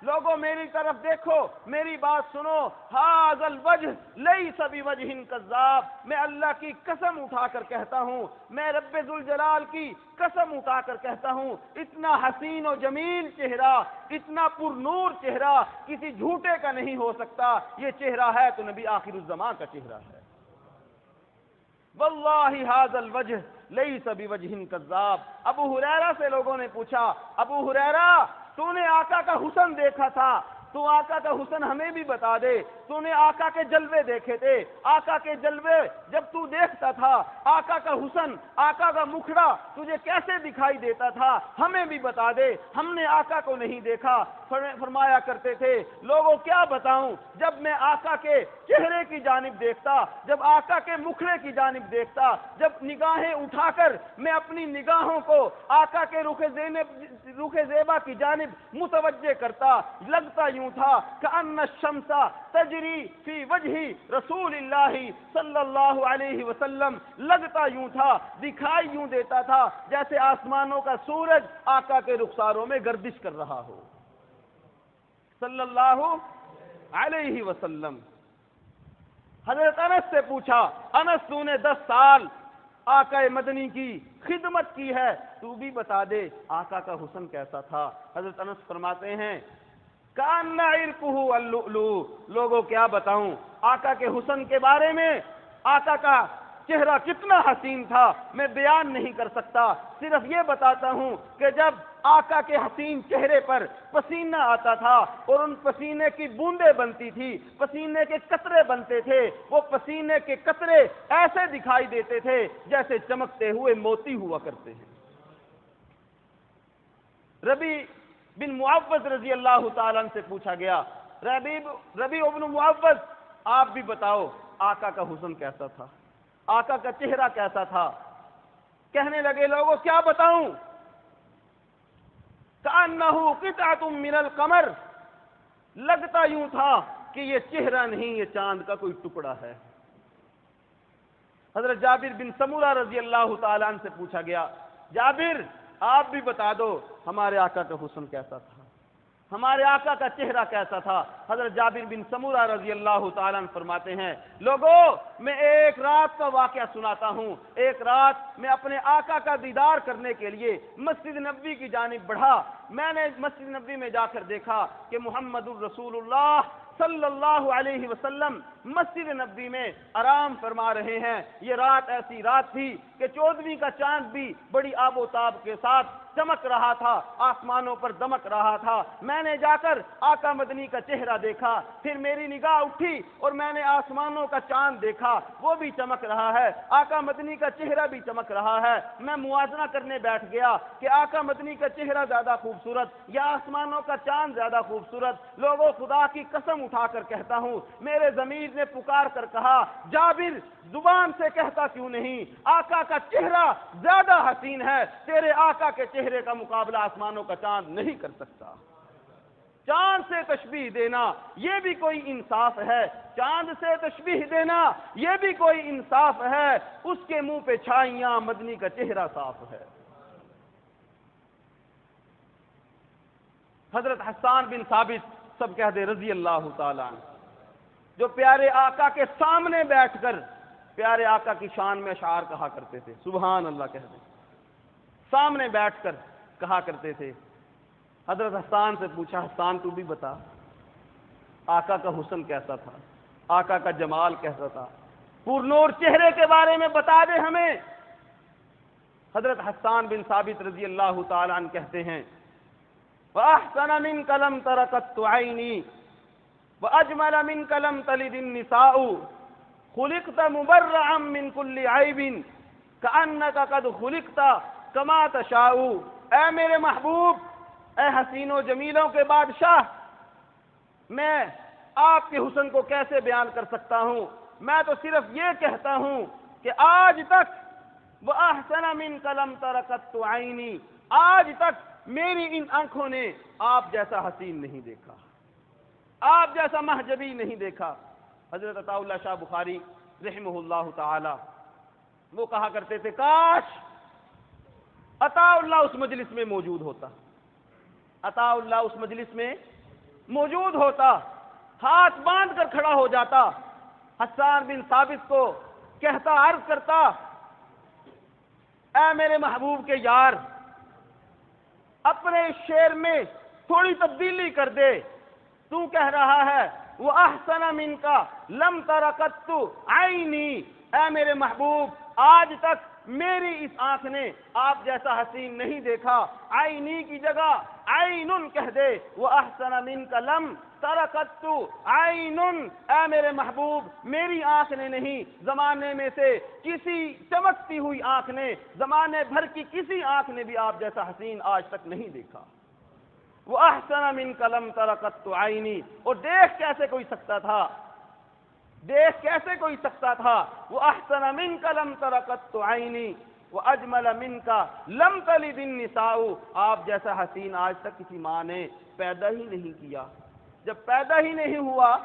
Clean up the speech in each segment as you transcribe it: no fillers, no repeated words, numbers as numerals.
لوگوں میری طرف دیکھو، میری بات سنو، ھذا الوجہ لیس بوجہ کذاب، میں اللہ کی قسم اٹھا کر کہتا ہوں، میں رب ذوالجلال کی قسم اٹھا کر کہتا ہوں، اتنا حسین و جمیل چہرہ، اتنا پر نور چہرہ کسی جھوٹے کا نہیں ہو سکتا، یہ چہرہ ہے تو نبی آخر الزمان کا چہرہ ہے۔ واللہ ھذا الوجہ لیس بوجہ کذاب۔ ابو ہریرہ سے لوگوں نے پوچھا، ابو ہریرہ تو نے آقا کا حسن دیکھا تھا، تو آقا کا حسن ہمیں بھی بتا دے، تو نے آقا کے جلوے دیکھے تھے، آقا کے جلوے جب تو دیکھتا تھا، آقا کا حسن، آقا کا مکھڑا تجھے کیسے دکھائی دیتا تھا، ہمیں بھی بتا دے، ہم نے آقا کو نہیں دیکھا۔ فرمایا کرتے تھے، لوگوں کیا بتاؤں، جب میں آقا کے چہرے کی جانب دیکھتا، جب آقا کے مکھڑے کی جانب دیکھتا، جب نگاہیں اٹھا کر میں اپنی نگاہوں کو آقا کے رخ زیبا کی جانب متوجہ کرتا، لگتا یوں تھا کأن الشمس تجری فی وجہ رسول اللہ صلی اللہ علیہ وسلم، لگتا یوں تھا، دکھائی یوں دیتا تھا جیسے آسمانوں کا سورج آقا کے رخساروں میں گردش کر رہا ہو صلی اللہ علیہ وسلم۔ حضرت انس سے پوچھا، انس تو نے 10 سال آقا مدنی کی خدمت کی ہے، تو بھی بتا دے آقا کا حسن کیسا تھا۔ حضرت انس فرماتے ہیں، کأن عرقہ اللؤلؤ، لوگوں کیا بتاؤں آقا کے حسن کے بارے میں، آقا کا چہرہ کتنا حسین تھا میں بیان نہیں کر سکتا، صرف یہ بتاتا ہوں کہ جب آقا کے حسین چہرے پر پسینہ آتا تھا اور ان پسینے کی بوندیں بنتی تھی، پسینے کے قطرے بنتے تھے، وہ پسینے کے قطرے ایسے دکھائی دیتے تھے جیسے چمکتے ہوئے موتی ہوا کرتے ہیں۔ ربیع بن معوذ رضی اللہ تعالیٰ عنہ سے پوچھا گیا، ربیع بن معوذ آپ بھی بتاؤ آقا کا حسن کیسا تھا، آقا کا چہرہ کیسا تھا؟ کہنے لگے، لوگوں کیا بتاؤں، کأنہ قطعۃ من القمر، لگتا یوں تھا کہ یہ چہرہ نہیں، یہ چاند کا کوئی ٹکڑا ہے۔ حضرت جابر بن سمورہ رضی اللہ تعالیٰ عنہ سے پوچھا گیا، جابر آپ بھی بتا دو ہمارے آقا کا حسن کیسا تھا، ہمارے آقا کا چہرہ کیسا تھا؟ حضرت جابر بن سمورہ رضی اللہ تعالیٰ عنہ فرماتے ہیں، لوگوں میں ایک رات کا واقعہ سناتا ہوں، ایک رات میں اپنے آقا کا دیدار کرنے کے لیے مسجد نبوی کی جانب بڑھا، میں نے مسجد نبوی میں جا کر دیکھا کہ محمد الرسول اللہ صلی اللہ علیہ وسلم مسجد نبوی میں آرام فرما رہے ہیں۔ یہ رات ایسی رات تھی کہ 14ویں کا چاند بھی بڑی آب و تاب کے ساتھ چمک رہا تھا، آسمانوں پر دمک رہا تھا۔ میں نے جا کر آقا مدنی کا چہرہ دیکھا، پھر میری نگاہ اٹھی اور میں نے آسمانوں کا چاند دیکھا، وہ بھی چمک رہا ہے، آقا مدنی کا چہرہ بھی چمک رہا ہے۔ میں موازنہ کرنے بیٹھ گیا کہ آقا مدنی کا چہرہ زیادہ خوبصورت یا آسمانوں کا چاند زیادہ خوبصورت؟ لوگوں خدا کی قسم اٹھا کر کہتا ہوں، میرے ضمیر نے پکار کر کہا، جابر زبان سے کہتا کیوں نہیں، آقا کا چہرہ زیادہ حسین ہے، تیرے آقا کے چہرے کا مقابلہ آسمانوں کا چاند نہیں کر سکتا۔ چاند سے تشبیہ دینا یہ بھی کوئی انصاف ہے، چاند سے تشبیہ دینا یہ بھی کوئی انصاف ہے، اس کے منہ پہ چھائیاں، مدنی کا چہرہ صاف ہے۔ حضرت حسان بن ثابت سب کہہ دے رضی اللہ تعالیٰ عنہ، جو پیارے آقا کے سامنے بیٹھ کر پیارے آقا کی شان میں اشعار کہا کرتے تھے، سبحان اللہ کہہ دیں، سامنے بیٹھ کر کہا کرتے تھے۔ حضرت حسان سے پوچھا، حسان تو بھی بتا آقا کا حسن کیسا تھا، آقا کا جمال کیسا تھا، پر نور چہرے کے بارے میں بتا دے ہمیں۔ حضرت حسان بن ثابت رضی اللہ تعالیٰ عنہ کہتے ہیں، وَأَحْسَنَ مِنْكَ لَمْ تَرَ قَطُّ عَيْنِي وَأَجْمَلَ مِنْكَ لَمْ تَلِدِ النِّسَاءُ خُلِقْتَ مُبَرَّعًا مِنْ كُلِّ عَيْبٍ كَأَنَّكَ قَدْ خُلِقْتَ كَمَا تَشَاءُ۔ اے میرے محبوب، اے حسین و جمیلوں کے بادشاہ، میں آپ کے حسن کو کیسے بیان کر سکتا ہوں؟ میں تو صرف یہ کہتا ہوں کہ آج تک وَأَحْسَنَ مِنْكَ لَمْ تَرَ قَطُّ عَيْنِي، آج تک میری ان آنکھوں نے آپ جیسا حسین نہیں دیکھا، آپ جیسا مہجبی نہیں دیکھا۔ حضرت عطا اللہ شاہ بخاری رحمہ اللہ تعالی وہ کہا کرتے تھے، کاش عطا اللہ اس مجلس میں موجود ہوتا، عطا اللہ اس مجلس میں موجود ہوتا ہاتھ باندھ کر کھڑا ہو جاتا، حسان بن ثابت کو کہتا، عرض کرتا، اے میرے محبوب کے یار، اپنے شعر میں تھوڑی تبدیلی کر دے، تو کہہ رہا ہے وہ احسن من کا لم ترکت عینی، اے میرے محبوب آج تک میری اس آنکھ نے آپ جیسا حسین نہیں دیکھا، عینی کی جگہ عینن کہہ دے، وہ احسن من کا لم ترکت عین، اے میرے محبوب میری آنکھ نے نہیں، زمانے میں سے کسی چمکتی ہوئی آنکھ نے، زمانے بھر کی کسی آنکھ نے بھی آپ جیسا حسین آج تک نہیں دیکھا، وہ احسن من کا لم ترکت عینی، اور دیکھ کیسے کوئی سکتا تھا، دیکھ کیسے کوئی سکتا تھا، وہ احسن من کا لم ترکت عینی وہ اجمل من کا لم تلد النساء، آپ جیسا حسین آج تک کسی ماں نے پیدا ہی نہیں کیا، جب پیدا ہی نہیں ہوا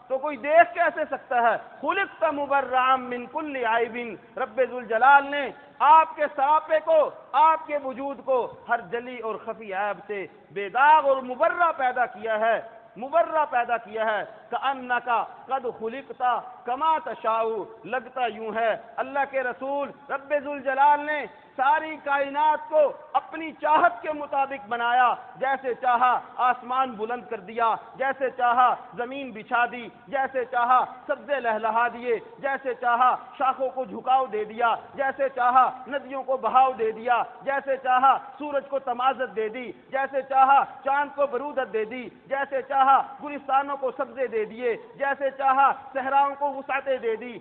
تو کوئی دیکھ کیسے سکتا ہے، خلقت مبرعا من کل عیب، رب ذوالجلال نے آپ کے سراپے کو، آپ کے وجود کو ہر جلی اور خفی عیب سے بے داغ اور مبرع پیدا کیا ہے، مبرہ پیدا کیا ہے، کأنک قد خلقت کما تشاء، لگتا یوں ہے اللہ کے رسول رب ذوالجلال نے ساری کائنات کو اپنی چاہت کے مطابق بنایا، جیسے چاہا آسمان بلند کر دیا، جیسے چاہا زمین بچھا دی، جیسے چاہا سبزے لہلہا دیے، جیسے چاہا شاخوں کو جھکاؤ دے دیا، جیسے چاہا ندیوں کو بہاؤ دے دیا، جیسے چاہا سورج کو تمازت دے دی، جیسے چاہا چاند کو برودت دے دی، جیسے چاہا گلستانوں کو سبزے دے دیے، جیسے چاہا صحراؤں کو وسعتیں دے دی،